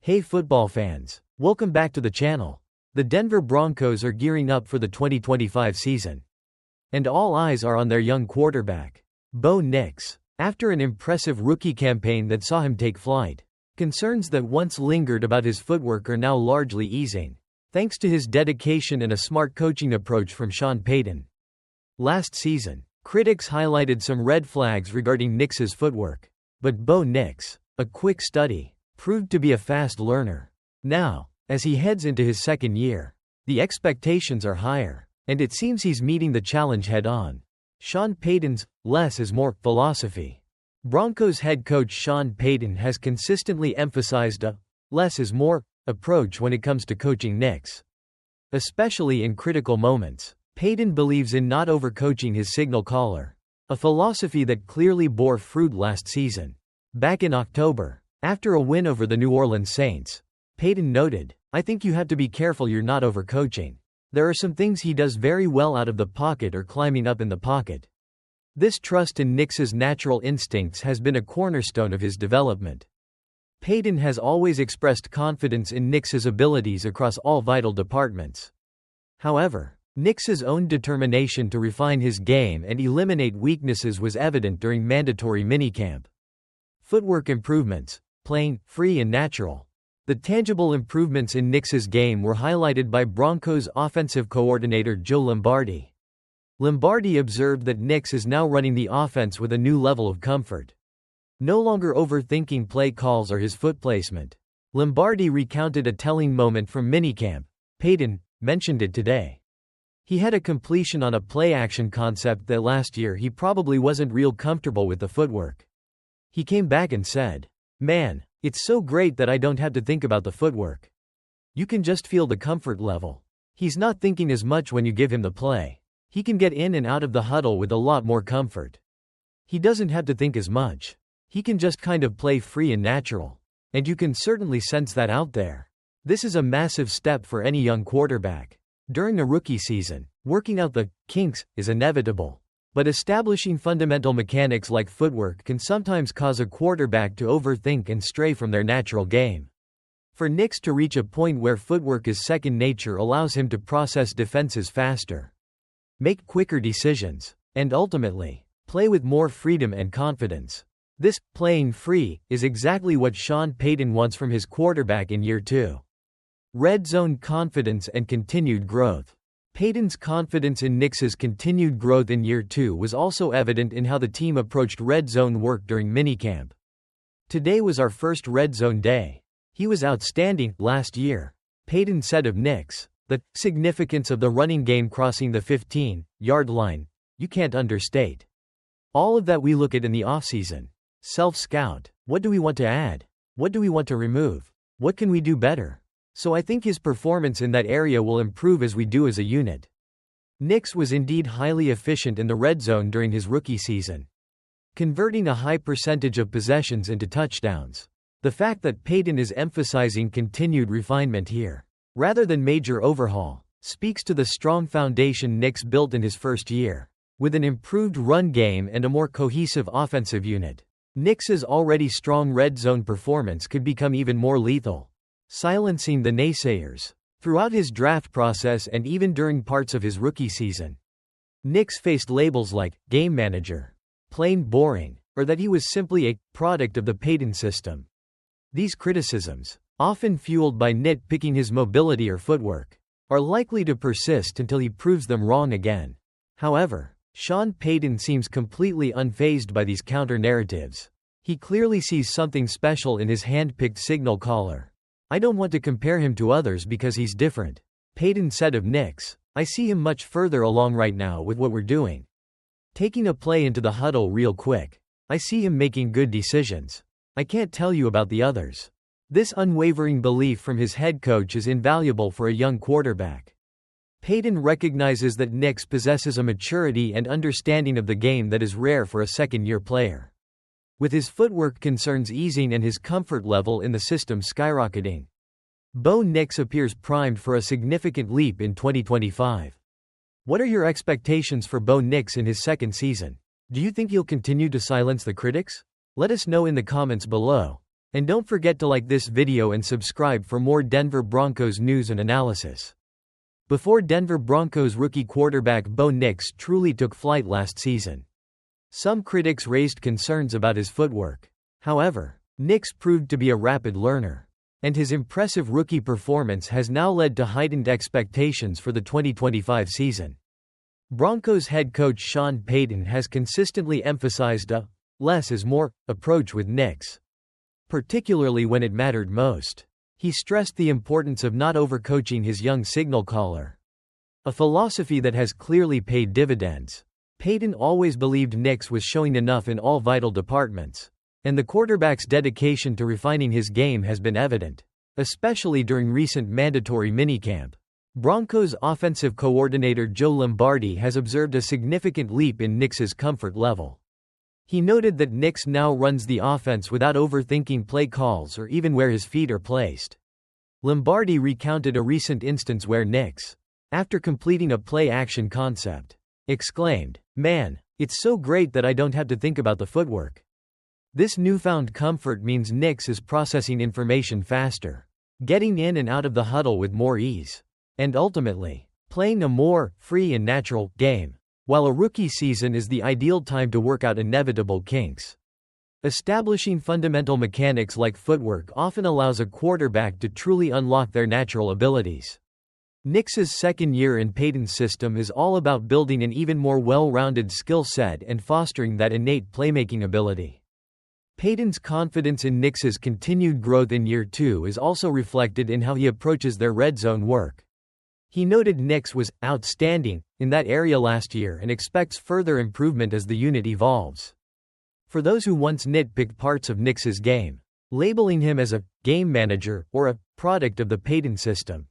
Hey football fans, welcome back to the channel. The Denver Broncos are gearing up for the 2025 season. And all eyes are on their young quarterback, Bo Nix. After an impressive rookie campaign that saw him take flight, concerns that once lingered about his footwork are now largely easing, thanks to his dedication and a smart coaching approach from Sean Payton. Last season, critics highlighted some red flags regarding Nix's footwork, but Bo Nix, a quick study, proved to be a fast learner. Now, as he heads into his second year, the expectations are higher, and it seems he's meeting the challenge head-on. Sean Payton's "less is more" philosophy. Broncos head coach Sean Payton has consistently emphasized a "less is more" approach when it comes to coaching Nix. Especially in critical moments, Payton believes in not overcoaching his signal caller, a philosophy that clearly bore fruit last season. Back in October, after a win over the New Orleans Saints, Payton noted, "I think you have to be careful you're not overcoaching. There are some things he does very well out of the pocket or climbing up in the pocket." This trust in Nix's natural instincts has been a cornerstone of his development. Payton has always expressed confidence in Nix's abilities across all vital departments. However, Nix's own determination to refine his game and eliminate weaknesses was evident during mandatory minicamp. Footwork improvements, playing free and natural. The tangible improvements in Nix's game were highlighted by Broncos offensive coordinator Joe Lombardi. Lombardi observed that Nix is now running the offense with a new level of comfort. No longer overthinking play calls or his foot placement. Lombardi recounted a telling moment from minicamp. Payton mentioned it today. He had a completion on a play-action concept that last year he probably wasn't real comfortable with the footwork. He came back and said, "Man, it's so great that I don't have to think about the footwork. You can just feel the comfort level. He's not thinking as much when you give him the play. He can get in and out of the huddle with a lot more comfort. He doesn't have to think as much. He can just kind of play free and natural. And you can certainly sense that out there." This is a massive step for any young quarterback. During a rookie season, working out the kinks is inevitable. But establishing fundamental mechanics like footwork can sometimes cause a quarterback to overthink and stray from their natural game. For Nix to reach a point where footwork is second nature allows him to process defenses faster, make quicker decisions, and ultimately, play with more freedom and confidence. This "playing free" is exactly what Sean Payton wants from his quarterback in year 2. Red zone confidence and continued growth. Payton's confidence in Nix's continued growth in year 2 was also evident in how the team approached red zone work during minicamp. "Today was our first red zone day. He was outstanding last year," Payton said of Nix. "The significance of the running game crossing the 15-yard line, you can't understate. All of that we look at in the offseason. Self-scout. What do we want to add? What do we want to remove? What can we do better? So I think his performance in that area will improve as we do as a unit." Nix was indeed highly efficient in the red zone during his rookie season, converting a high percentage of possessions into touchdowns. The fact that Payton is emphasizing continued refinement here, rather than major overhaul, speaks to the strong foundation Nix built in his first year. With an improved run game and a more cohesive offensive unit, Nix's already strong red zone performance could become even more lethal, silencing the naysayers. Throughout his draft process and even during parts of his rookie season, Nix faced labels like "game manager," "plain boring," or that he was simply a product of the Payton system. These criticisms, often fueled by nitpicking his mobility or footwork, are likely to persist until he proves them wrong again. However, Sean Payton seems completely unfazed by these counter-narratives. He clearly sees something special in his hand-picked signal caller. "I don't want to compare him to others because he's different," Payton said of Nix. "I see him much further along right now with what we're doing. Taking a play into the huddle real quick. I see him making good decisions. I can't tell you about the others." This unwavering belief from his head coach is invaluable for a young quarterback. Payton recognizes that Nix possesses a maturity and understanding of the game that is rare for a second-year player. With his footwork concerns easing and his comfort level in the system skyrocketing, Bo Nix appears primed for a significant leap in 2025. What are your expectations for Bo Nix in his second season? Do you think he'll continue to silence the critics? Let us know in the comments below. And don't forget to like this video and subscribe for more Denver Broncos news and analysis. Before Denver Broncos rookie quarterback Bo Nix truly took flight last season, some critics raised concerns about his footwork. However, Nix proved to be a rapid learner, and his impressive rookie performance has now led to heightened expectations for the 2025 season. Broncos head coach Sean Payton has consistently emphasized a less is more approach with Nix, particularly when it mattered most. He stressed the importance of not overcoaching his young signal caller, a philosophy that has clearly paid dividends. Payton always believed Nix was showing enough in all vital departments, and the quarterback's dedication to refining his game has been evident, especially during recent mandatory minicamp. Broncos offensive coordinator Joe Lombardi has observed a significant leap in Nix's comfort level. He noted that Nix now runs the offense without overthinking play calls or even where his feet are placed. Lombardi recounted a recent instance where Nix, after completing a play-action concept, exclaimed, "Man, it's so great that I don't have to think about the footwork." This newfound comfort means Nix is processing information faster, getting in and out of the huddle with more ease, and ultimately, playing a more free and natural game. While a rookie season is the ideal time to work out inevitable kinks, establishing fundamental mechanics like footwork often allows a quarterback to truly unlock their natural abilities. Nix's second year in Payton's system is all about building an even more well-rounded skill set and fostering that innate playmaking ability. Payton's confidence in Nix's continued growth in year 2 is also reflected in how he approaches their red zone work. He noted Nix was outstanding in that area last year and expects further improvement as the unit evolves. For those who once nitpicked parts of Nix's game, labeling him as a game manager or a product of the Payton system,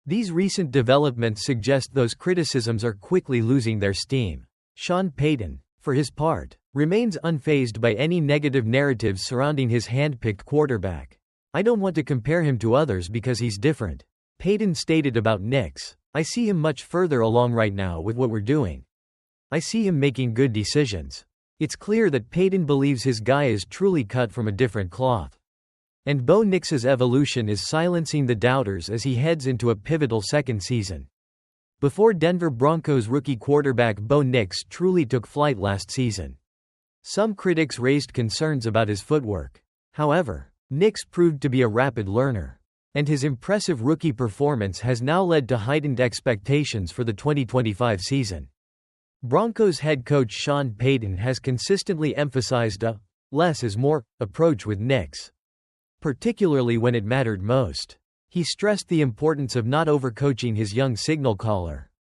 these recent developments suggest those criticisms are quickly losing their steam. Sean Payton, for his part, remains unfazed by any negative narratives surrounding his hand-picked quarterback. "I don't want to compare him to others because he's different," Payton stated about Nix. "I see him much further along right now with what we're doing. I see him making good decisions." It's clear that Payton believes his guy is truly cut from a different cloth. And Bo Nix's evolution is silencing the doubters as he heads into a pivotal second season. Before Denver Broncos rookie quarterback Bo Nix truly took flight last season, some critics raised concerns about his footwork. However, Nix proved to be a rapid learner, and his impressive rookie performance has now led to heightened expectations for the 2025 season. Broncos head coach Sean Payton has consistently emphasized a less is more approach with Nix, particularly when it mattered most. He stressed the importance of not overcoaching his young signal caller,